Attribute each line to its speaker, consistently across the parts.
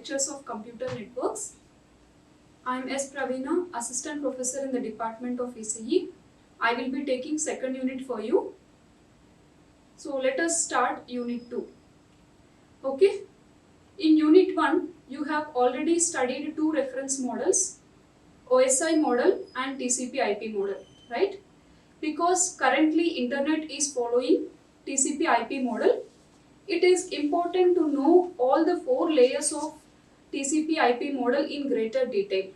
Speaker 1: lectures of computer networks. I am S. Praveena, Assistant Professor in the Department of ECE. I will be taking second unit for you. So let us start Unit 2. Okay. In Unit 1, you have already studied two reference models, OSI model and TCP IP model, right? Because currently internet is following TCP IP model, it is important to know all the four layers of TCP IP model in greater detail.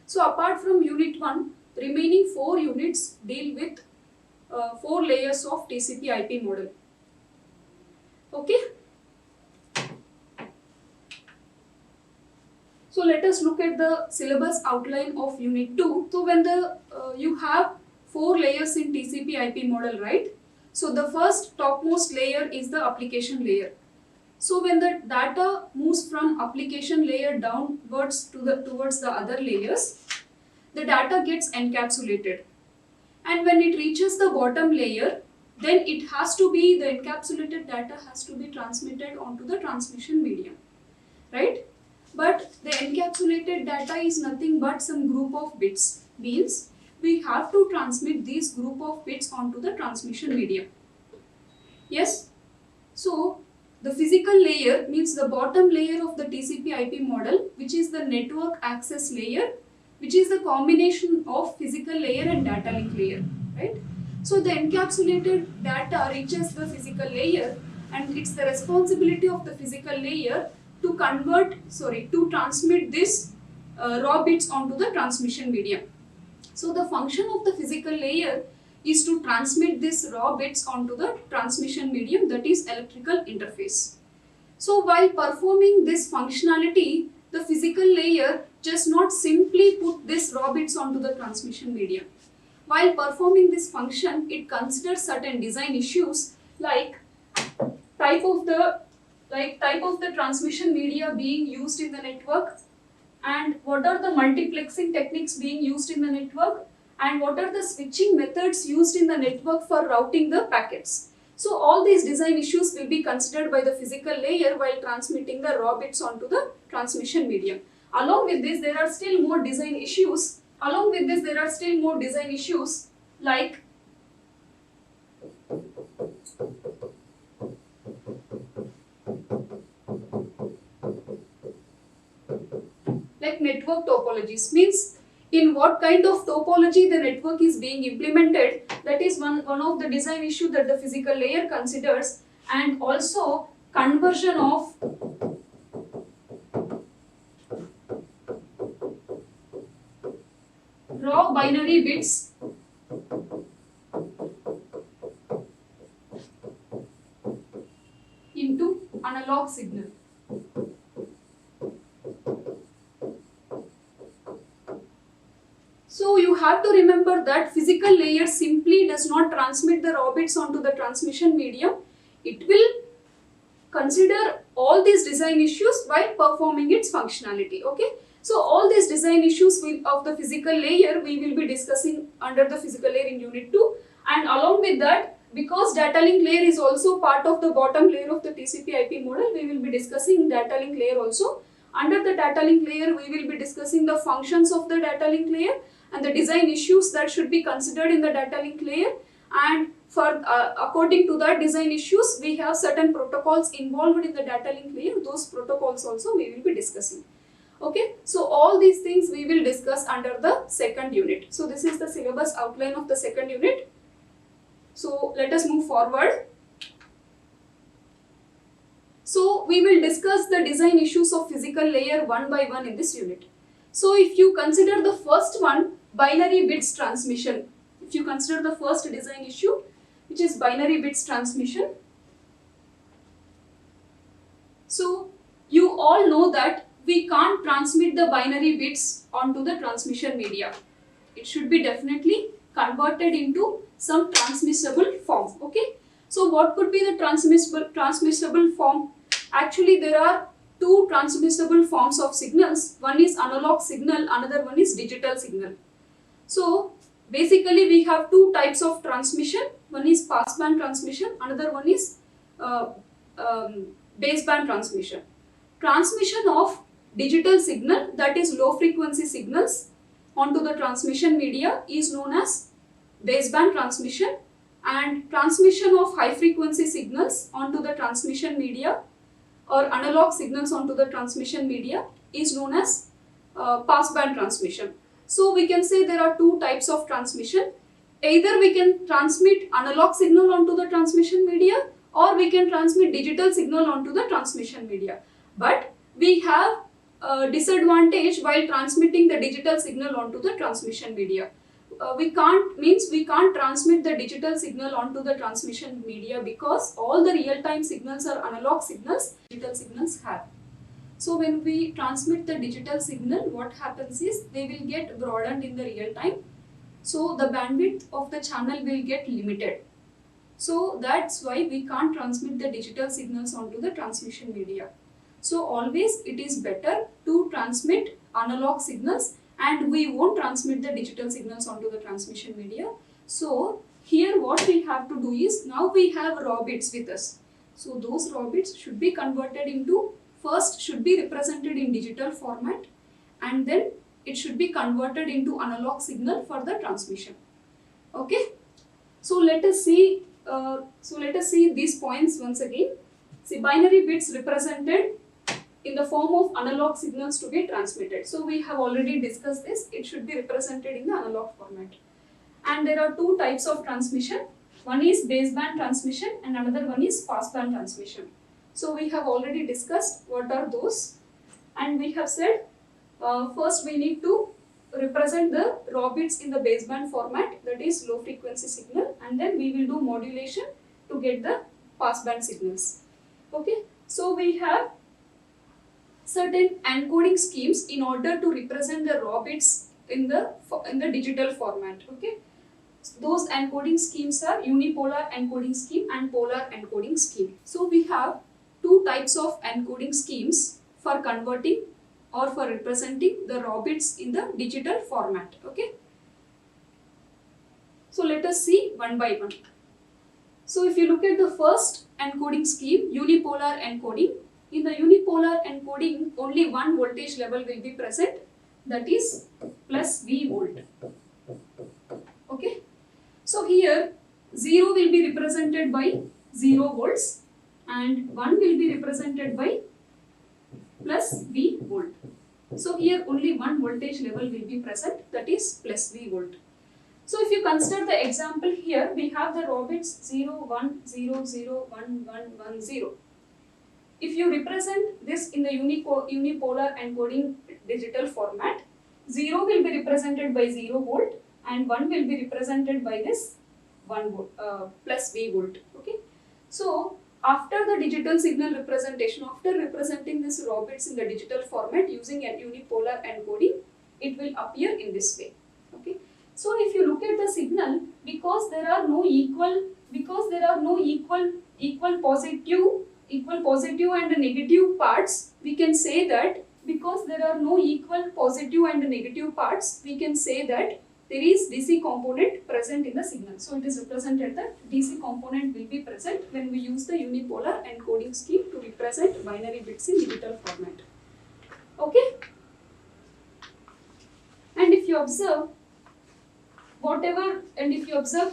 Speaker 1: So apart from Unit 1, remaining 4 units deal with 4 layers of TCP IP model. Okay. So let us look at the syllabus outline of Unit 2. So when you have 4 layers in TCP IP model, right? So the first topmost layer is the application layer. So when the data moves from application layer downwards towards the other layers, the data gets encapsulated. And when it reaches the bottom layer, then the encapsulated data has to be transmitted onto the transmission medium, right? But the encapsulated data is nothing but some group of bits. Means we have to transmit these group of bits onto the transmission medium. Yes? So the physical layer means the bottom layer of the TCP IP model, which is the network access layer, which is the combination of physical layer and data link layer, right? So the encapsulated data reaches the physical layer, and it's the responsibility of the physical layer to transmit this raw bits onto the transmission medium. So the function of the physical layer is to transmit this raw bits onto the transmission medium, that is electrical interface. So while performing this functionality, the physical layer just not simply put this raw bits onto the transmission medium. While performing this function, it considers certain design issues like type of the transmission media being used in the network, and what are the multiplexing techniques being used in the network, and what are the switching methods used in the network for routing the packets. So all these design issues will be considered by the physical layer while transmitting the raw bits onto the transmission medium. Along with this, there are still more design issues. Like network topologies, means in what kind of topology the network is being implemented. That is one of the design issue that the physical layer considers, and also conversion of raw binary bits into analog signal. So you have to remember that physical layer simply does not transmit the raw bits onto the transmission medium. It will consider all these design issues while performing its functionality. Okay. So all these design issues of the physical layer we will be discussing under the physical layer in Unit 2. And along with that, because data link layer is also part of the bottom layer of the TCP IP model, we will be discussing data link layer also. Under the data link layer, we will be discussing the functions of the data link layer and the design issues that should be considered in the data link layer. And for according to that design issues, we have certain protocols involved in the data link layer. Those protocols also we will be discussing. Okay, so all these things we will discuss under the second unit. So this is the syllabus outline of the second unit. So let us move forward. So we will discuss the design issues of physical layer one by one in this unit. So if you consider the first one, binary bits transmission. If you consider the first design issue, which is binary bits transmission. So you all know that we can't transmit the binary bits onto the transmission media. It should be definitely converted into some transmissible form. Okay. So what could be the transmissible form? Actually, there are two transmissible forms of signals. One is analog signal, another one is digital signal. So basically we have two types of transmission. One is passband transmission, another one is baseband transmission. transmission of digital signal, that is low frequency signals, onto the transmission media is known as baseband transmission, and transmission of high frequency signals onto the transmission media or analog signals onto the transmission media is known as passband transmission. So we can say there are two types of transmission. Either we can transmit analog signal onto the transmission media, or we can transmit digital signal onto the transmission media. But we have a disadvantage while transmitting the digital signal onto the transmission media. We can't transmit the digital signal onto the transmission media because all the real-time signals are analog signals, digital signals have. So when we transmit the digital signal, what happens is they will get broadened in the real time. So the bandwidth of the channel will get limited. So that's why we can't transmit the digital signals onto the transmission media. So always it is better to transmit analog signals, and we won't transmit the digital signals onto the transmission media. So here what we have to do is, now we have raw bits with us. So those raw bits should be converted into, first should be represented in digital format, and then it should be converted into analog signal for the transmission. Okay. So let us see these points once again. See, binary bits represented in the form of analog signals to be transmitted. So we have already discussed this. It should be represented in the analog format. And there are two types of transmission. One is baseband transmission and another one is passband transmission. So we have already discussed what are those, and we have said first we need to represent the raw bits in the baseband format, that is low frequency signal, and then we will do modulation to get the passband signals. Okay, so we have certain encoding schemes in order to represent the raw bits in the digital format. Okay, those encoding schemes are unipolar encoding scheme and polar encoding scheme. So we have two types of encoding schemes for converting or for representing the raw bits in the digital format. Okay, so let us see one by one. So if you look at the first encoding scheme, unipolar encoding, in the unipolar encoding only one voltage level will be present, that is plus V volt. Okay, so here 0 will be represented by 0 volts and 1 will be represented by plus V volt. So here only one voltage level will be present, that is plus V volt. So if you consider the example here, we have the raw bits 0, 1, 0, 0, 1, 1, 1, 0. If you represent this in the unipolar encoding digital format, 0 will be represented by 0 volt and 1 will be represented by this 1 volt, plus V volt. Okay. So after the digital signal representation, after representing this raw bits in the digital format using a unipolar encoding, it will appear in this way. Okay. So if you look at the signal, because there are no equal positive and negative parts, we can say that because there are no equal positive and negative parts, we can say that there is DC component present in the signal. So it is represented that DC component will be present when we use the unipolar encoding scheme to represent binary bits in digital format. Okay? And if you observe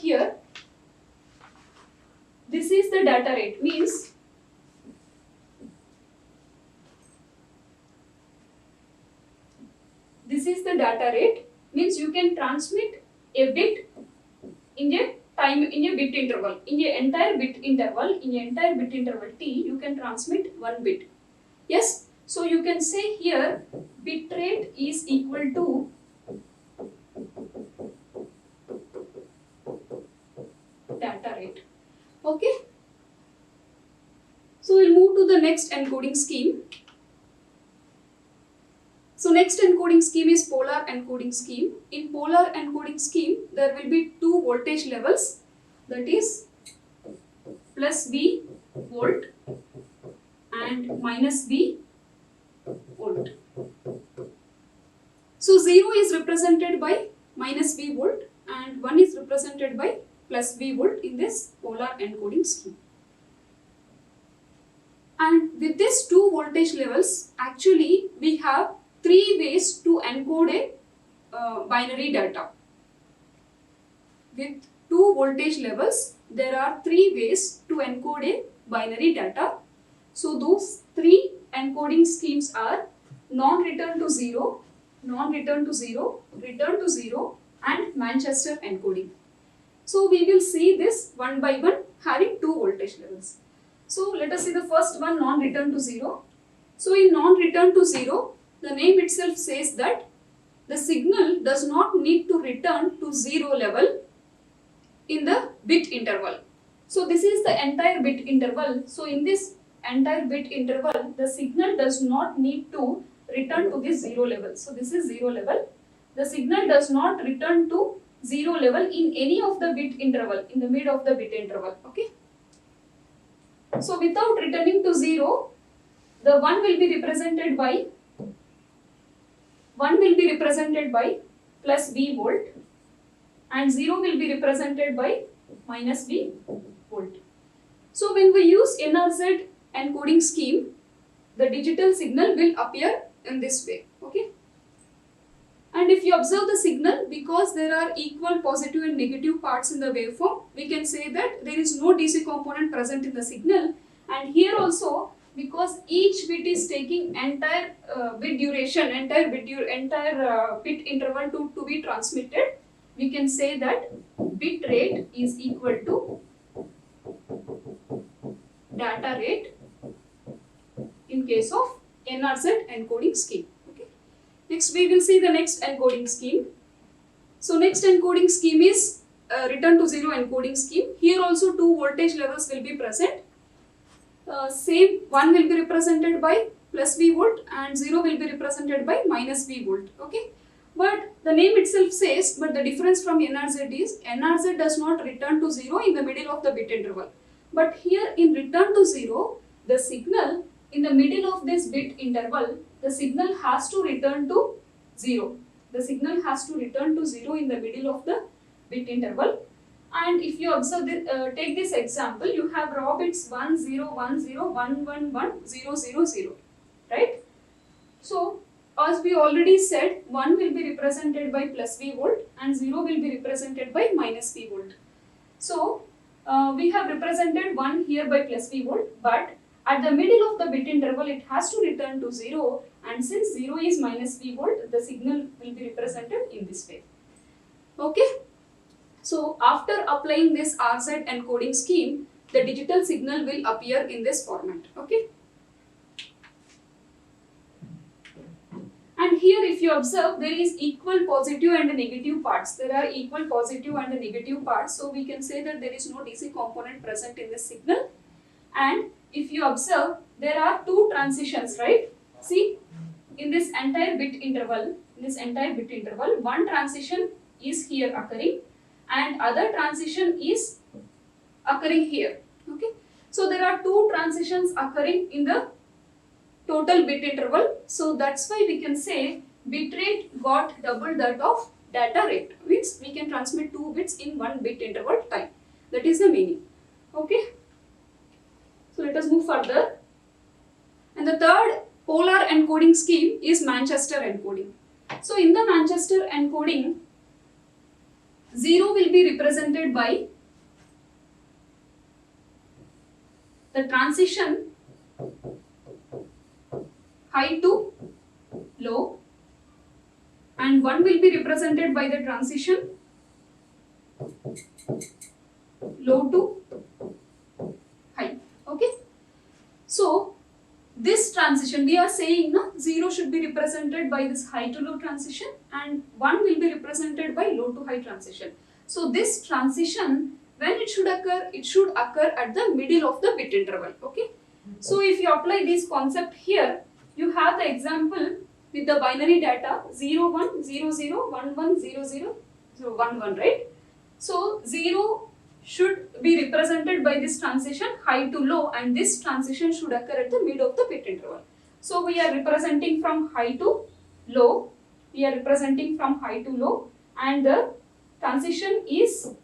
Speaker 1: here, this is the data rate, means this is the data rate, means you can transmit a bit in a bit interval, in a entire bit interval t, you can transmit one bit. Yes, so you can say here bit rate is equal to data rate. Okay, so we'll move to the next encoding scheme. So next encoding scheme is polar encoding scheme. In polar encoding scheme, there will be two voltage levels, that is plus V volt and minus V volt. So 0 is represented by minus V volt and 1 is represented by plus V volt in this polar encoding scheme. And with these two voltage levels, actually we have three ways to encode a binary data. With two voltage levels, there are three ways to encode a binary data. So those three encoding schemes are non-return to zero, non-return to zero, return to zero, and Manchester encoding. So we will see this one by one having two voltage levels. So let us see the first one, non-return to zero. So in non-return to zero, the name itself says that the signal does not need to return to zero level in the bit interval. So this is the entire bit interval. So in this entire bit interval, the signal does not need to return to this zero level. So this is zero level. The signal does not return to zero level in any of the bit interval, in the mid of the bit interval. Okay. So without returning to zero, the 1 will be represented by plus V volt, and 0 will be represented by minus V volt. So when we use NRZ encoding scheme, the digital signal will appear in this way. Okay. And if you observe the signal, because there are equal positive and negative parts in the waveform, we can say that there is no DC component present in the signal. And here also, because each bit is taking entire bit duration, entire bit interval to be transmitted, we can say that bit rate is equal to data rate in case of NRZ encoding scheme. Okay. Next, we will see the next encoding scheme. So next encoding scheme is return to zero encoding scheme. Here also two voltage levels will be present. Same, 1 will be represented by plus V volt and 0 will be represented by minus V volt. Okay. But the name itself says, but the difference from NRZ is NRZ does not return to zero in the middle of the bit interval. But here in return to zero, the signal in the middle of this bit interval, the signal has to return to zero. The signal has to return to zero in the middle of the bit interval. And if you observe this, take this example, you have raw bits 1, 0, 1, 0, 1, 1, 1, 0, 0, 0, right? So, as we already said, 1 will be represented by plus V volt and 0 will be represented by minus V volt. So, we have represented 1 here by plus V volt, but at the middle of the bit interval, it has to return to 0, and since 0 is minus V volt, the signal will be represented in this way. Okay. So after applying this RZ encoding scheme, the digital signal will appear in this format. Okay. And here if you observe, there is equal positive and negative parts. There are equal positive and negative parts. So we can say that there is no DC component present in this signal. And if you observe, there are two transitions, right? See, in this entire bit interval, one transition is here occurring, and other transition is occurring here. Okay. So there are two transitions occurring in the total bit interval. So that's why we can say bit rate got double that of data rate. Means we can transmit two bits in one bit interval time. That is the meaning. Okay. So let us move further. And the third polar encoding scheme is Manchester encoding. So in the Manchester encoding, 0 will be represented by the transition high to low, and 1 will be represented by the transition low to high. Okay. So this transition, we are saying no, 0 should be represented by this high to low transition and 1 will be represented by low to high transition. So this transition, when it should occur at the middle of the bit interval. Okay. So if you apply this concept here, you have the example with the binary data 0, 1, 0, 0, 1, 1, 0, 0, 0, 1, 1, right? So 0 should be represented by this transition high to low, and this transition should occur at the mid of the bit interval. So we are representing from high to low, and the transition is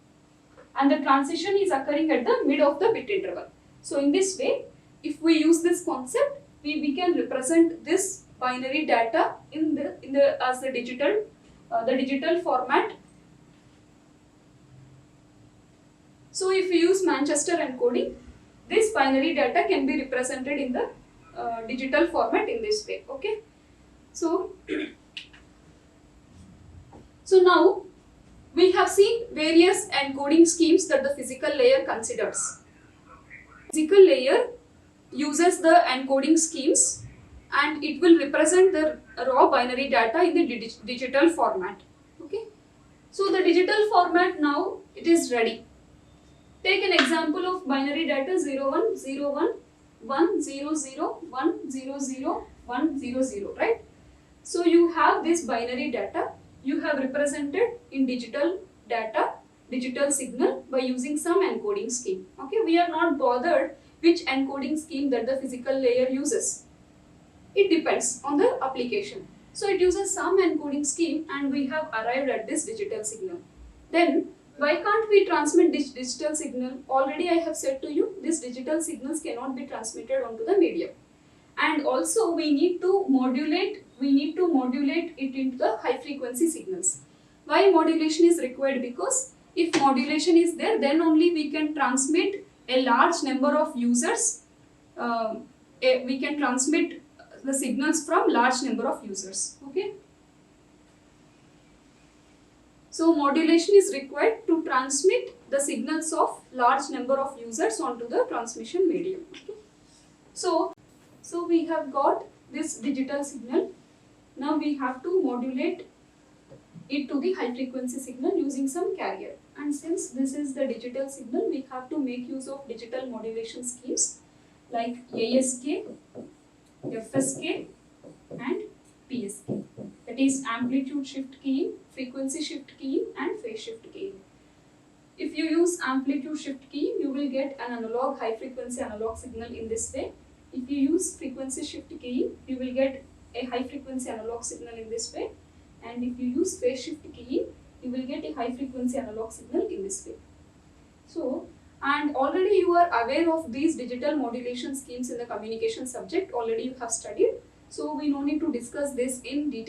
Speaker 1: occurring at the mid of the bit interval. So in this way, if we use this concept, we can represent this binary data in the as the digital format. So if we use Manchester encoding, this binary data can be represented in the digital format in this way. Okay. So now we have seen various encoding schemes that the physical layer considers. Physical layer uses the encoding schemes and it will represent the raw binary data in the digital format. Okay. So the digital format now it is ready. Take an example of binary data 0101 100 100 100, right? So you have this binary data, you have represented in digital data, digital signal by using some encoding scheme. Okay, we are not bothered which encoding scheme that the physical layer uses. It depends on the application. So it uses some encoding scheme and we have arrived at this digital signal. Then why can't we transmit this digital signal? Already I have said to you, these digital signals cannot be transmitted onto the medium. And also we need to modulate it into the high frequency signals. Why modulation is required? Because if modulation is there, then only we can transmit a large number of users. We can transmit the signals from large number of users. Okay. So modulation is required to transmit the signals of large number of users onto the transmission medium. Okay. So we have got this digital signal. Now we have to modulate it to the high frequency signal using some carrier. And since this is the digital signal, we have to make use of digital modulation schemes like ASK, FSK and PSK. That is amplitude shift keying, frequency shift keying and phase shift keying. If you use amplitude shift keying, you will get an analog high frequency analog signal in this way. If you use frequency shift keying, you will get a high frequency analog signal in this way. And if you use phase shift keying, you will get a high frequency analog signal in this way. So, and already you are aware of these digital modulation schemes in the communication subject, already you have studied. So we no need to discuss this in detail.